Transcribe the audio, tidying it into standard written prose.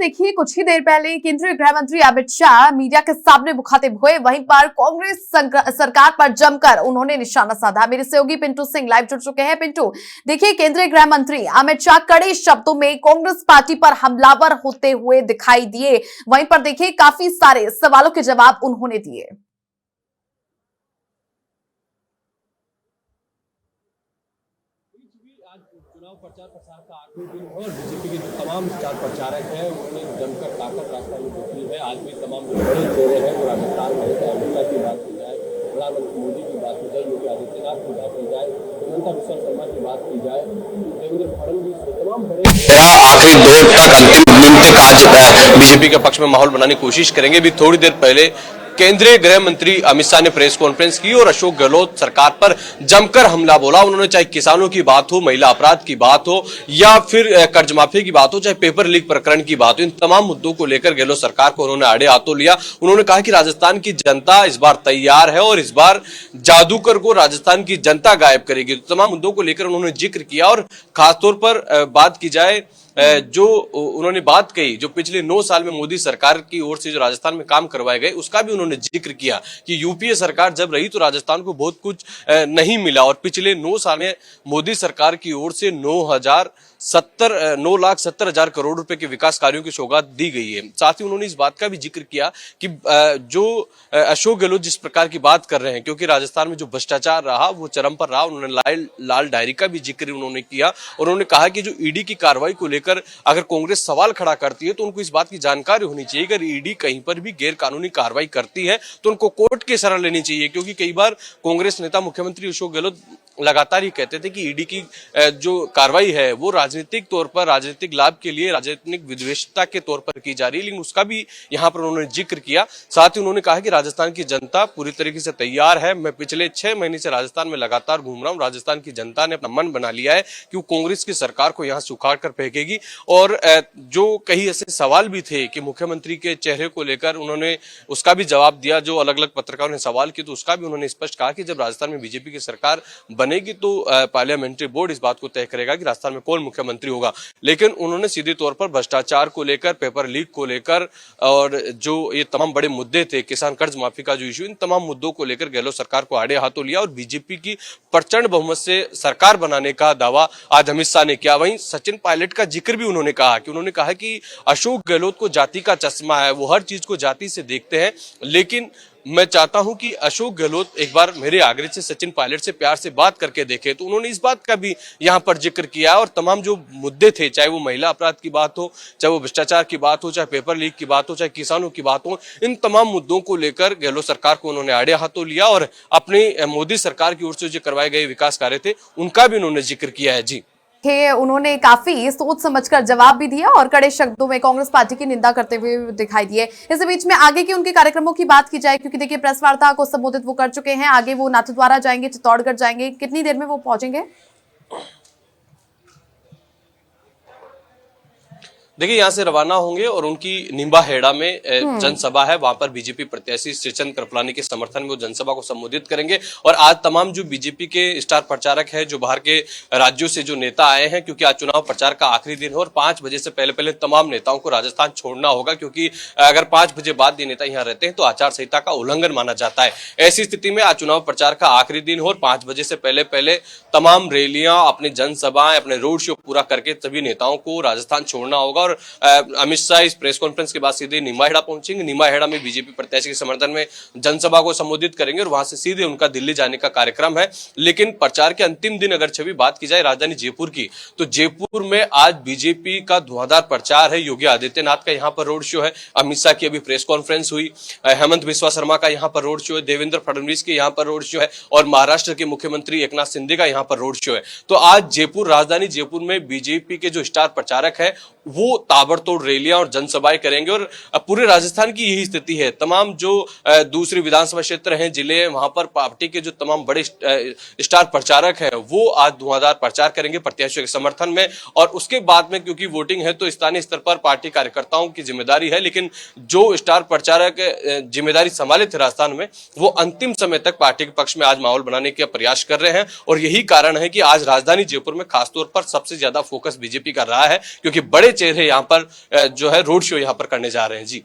देखिए कुछ ही देर पहले केंद्रीय गृह मंत्री अमित शाह मीडिया के सामने मुखातिब हुए, वहीं पर कांग्रेस सरकार पर जमकर उन्होंने निशाना साधा। मेरे सहयोगी पिंटू सिंह लाइव जुड़ चुके हैं। पिंटू, देखिए केंद्रीय गृह मंत्री अमित शाह कड़े शब्दों में कांग्रेस पार्टी पर हमलावर होते हुए दिखाई दिए, वहीं पर देखिए काफी सारे सवालों के जवाब उन्होंने दिए। चुनाव प्रचार प्रसार का आखिरी दिन है और बीजेपी के जो तमाम स्टार प्रचारक हैं उन्होंने जमकर ताकत रास्ता में दिखी है। आज भी तमाम जो बड़े चेहरे हैं वो राजस्थान में है, अमित शाह की बात की जाए, प्रधानमंत्री मोदी की बात की जाए, योगी आदित्यनाथ की बात की जाए, हिमंता बिस्वा शर्मा की बात की जाए, देवेंद्र फडणवीस, तमाम बड़े आखिरी दौर तक अंतिम दिन तक आज बीजेपी के पक्ष में माहौल बनाने की कोशिश करेंगे। भी थोड़ी देर पहले केंद्रीय गृह मंत्री अमित शाह ने प्रेस कॉन्फ्रेंस की और अशोक गहलोत सरकार पर जमकर हमला बोला। उन्होंने चाहे किसानों की बात हो, महिला अपराध की बात हो या फिर कर्ज माफी की बात हो, चाहे पेपर लीक प्रकरण की बात हो, इन तमाम मुद्दों को लेकर गहलोत सरकार को उन्होंने आड़े हाथों लिया। उन्होंने कहा कि राजस्थान की जनता इस बार तैयार है और इस बार जादूगर को राजस्थान की जनता गायब करेगी। तो तमाम मुद्दों को लेकर उन्होंने जिक्र किया और खासतौर पर बात की जाए जो उन्होंने बात कही, जो पिछले 9 साल में मोदी सरकार की ओर से जो राजस्थान में काम करवाए गए उसका भी उन्होंने जिक्र किया कि यूपीए सरकार जब रही तो राजस्थान को बहुत कुछ नहीं मिला और पिछले 9 साल में मोदी सरकार की ओर से 9,70,000 करोड़ रुपए के विकास कार्यों की सौगात दी गई है। साथ ही उन्होंने इस बात का भी जिक्र किया कि जो अशोक गहलोत जिस प्रकार की बात कर रहे हैं, क्योंकि राजस्थान में जो भ्रष्टाचार रहा वो चरम पर रहा, उन्होंने लाल डायरी का भी जिक्र उन्होंने किया और उन्होंने कहा कि जो ईडी की कार्रवाई को लेकर अगर कांग्रेस सवाल खड़ा करती है तो उनको इस बात की जानकारी होनी चाहिए। अगर ईडी कहीं पर भी गैर कानूनी कार्रवाई करती है तो उनको कोर्ट की शरण लेनी चाहिए, क्योंकि कई बार कांग्रेस नेता मुख्यमंत्री अशोक गहलोत लगातार ही कहते थे कि ईडी की जो कार्रवाई है वो राजनीतिक तौर पर, राजनीतिक लाभ के लिए, राजनीतिक विद्वेषता के तौर पर की जा रही है, लेकिन उसका भी यहाँ पर उन्होंने जिक्र किया। साथ ही उन्होंने कहा कि राजस्थान की जनता पूरी तरीके से तैयार है। मैं पिछले 6 महीने से राजस्थान में लगातार घूम रहा हूँ। राजस्थान की जनता ने अपना मन बना लिया है कि वो कांग्रेस की सरकार को यहाँ से उखाड़ कर फेंकेगी। और जो कई ऐसे सवाल भी थे कि मुख्यमंत्री के चेहरे को लेकर उन्होंने उसका भी जवाब दिया, जो अलग अलग पत्रकारों ने सवाल किए तो उसका भी उन्होंने स्पष्ट कहा कि जब राजस्थान में बीजेपी की सरकार बनेगी तो पार्लियामेंट्री बोर्ड इस बात को तय करेगा कि राजस्थान में कौन मुख्यमंत्री होगा। लेकिन उन्होंने सीधे तौर पर भ्रष्टाचार को लेकर, पेपर लीक को लेकर और जो ये तमाम बड़े मुद्दे थे, किसान कर्ज माफी का जो इशू, इन तमाम मुद्दों को लेकर गहलोत सरकार को आड़े हाथों लिया और बीजेपी की प्रचंड बहुमत से सरकार बनाने का दावा आज अमित शाह ने किया। वहीं सचिन पायलट का जिक्र भी उन्होंने कहा कि अशोक गहलोत को जाति का चश्मा है, वो हर चीज को जाति से देखते हैं, लेकिन मैं चाहता हूं कि अशोक गहलोत एक बार मेरे आग्रह से सचिन पायलट से प्यार से बात करके देखे। तो उन्होंने इस बात का भी यहां पर जिक्र किया और तमाम जो मुद्दे थे, चाहे वो महिला अपराध की बात हो, चाहे वो भ्रष्टाचार की बात हो, चाहे पेपर लीक की बात हो, चाहे किसानों की बात हो, इन तमाम मुद्दों को लेकर गहलोत सरकार को उन्होंने आड़े हाथों लिया और अपनी मोदी सरकार की ओर से जो करवाए गए विकास कार्य थे उनका भी उन्होंने जिक्र किया है। जी, उन्होंने काफी सोच समझकर जवाब भी दिया और कड़े शब्दों में कांग्रेस पार्टी की निंदा करते हुए दिखाई दिए। इस बीच में आगे के उनके कार्यक्रमों की बात की जाए, क्योंकि देखिए प्रेस वार्ता को संबोधित वो कर चुके हैं। आगे वो नाथद्वारा जाएंगे, चित्तौड़गढ़ जाएंगे, कितनी देर में वो पहुंचेंगे? देखिए यहाँ से रवाना होंगे और उनकी निम्बाहेड़ा में जनसभा है, वहां पर बीजेपी प्रत्याशी श्रीचंद कृपलानी के समर्थन में वो जनसभा को संबोधित करेंगे। और आज तमाम जो बीजेपी के स्टार प्रचारक हैं, जो बाहर के राज्यों से जो नेता आए हैं, क्योंकि आज चुनाव प्रचार का आखिरी दिन है और 5 बजे से पहले तमाम नेताओं को राजस्थान छोड़ना होगा, क्योंकि अगर 5 बजे बाद ये नेता यहाँ रहते हैं तो आचार संहिता का उल्लंघन माना जाता है। ऐसी स्थिति में आज चुनाव प्रचार का आखिरी दिन हो और 5 बजे से पहले तमाम रैलियां, अपनी जनसभाएं, अपने रोड शो पूरा करके सभी नेताओं को राजस्थान छोड़ना होगा। और अमित शाह इस प्रेस कॉन्फ्रेंस के बाद सीधे निम्बाहेड़ा पहुंचेंगे। निम्बाहेड़ा में बीजेपी प्रत्याशी के समर्थन में जनसभा को संबोधित करेंगे और वहां से सीधे उनका दिल्ली जाने का कार्यक्रम है। लेकिन प्रचार के अंतिम दिन अगर छवि बात की जाए राजधानी जयपुर की, तो जयपुर में आज बीजेपी का धुआंधार प्रचार है। योगी आदित्यनाथ का यहाँ पर रोड शो है, अमित शाह की अभी प्रेस कॉन्फ्रेंस हुई, हेमंत बिस्वा शर्मा का यहाँ पर रोड शो है, देवेंद्र फडणवीस के यहाँ पर रोड शो है और महाराष्ट्र के मुख्यमंत्री एकनाथ शिंदे का यहाँ पर रोड शो है। तो आज जयपुर, राजधानी जयपुर में बीजेपी के जो स्टार प्रचारक है वो ताबड़तोड़ रैलियां और जनसभाएं करेंगे और पूरे राजस्थान की यही स्थिति है। तमाम जो दूसरी विधानसभा क्षेत्र हैं, जिले हैं, वहां पर पार्टी के जो तमाम बड़े स्टार प्रचारक हैं वो आज धुआंधार प्रचार करेंगे प्रत्याशियों के समर्थन में। और उसके बाद में क्योंकि वोटिंग है तो स्थानीय स्तर पर पार्टी कार्यकर्ताओं की जिम्मेदारी है, लेकिन जो स्टार प्रचारक जिम्मेदारी संभाले थे राजस्थान में, वो अंतिम समय तक पार्टी के पक्ष में आज माहौल बनाने का प्रयास कर रहे हैं। और यही कारण है कि आज राजधानी जयपुर में खासतौर पर सबसे ज्यादा फोकस बीजेपी का रहा है, क्योंकि बड़े चेहरे यहाँ पर जो है रोड शो यहाँ पर करने जा रहे हैं। जी।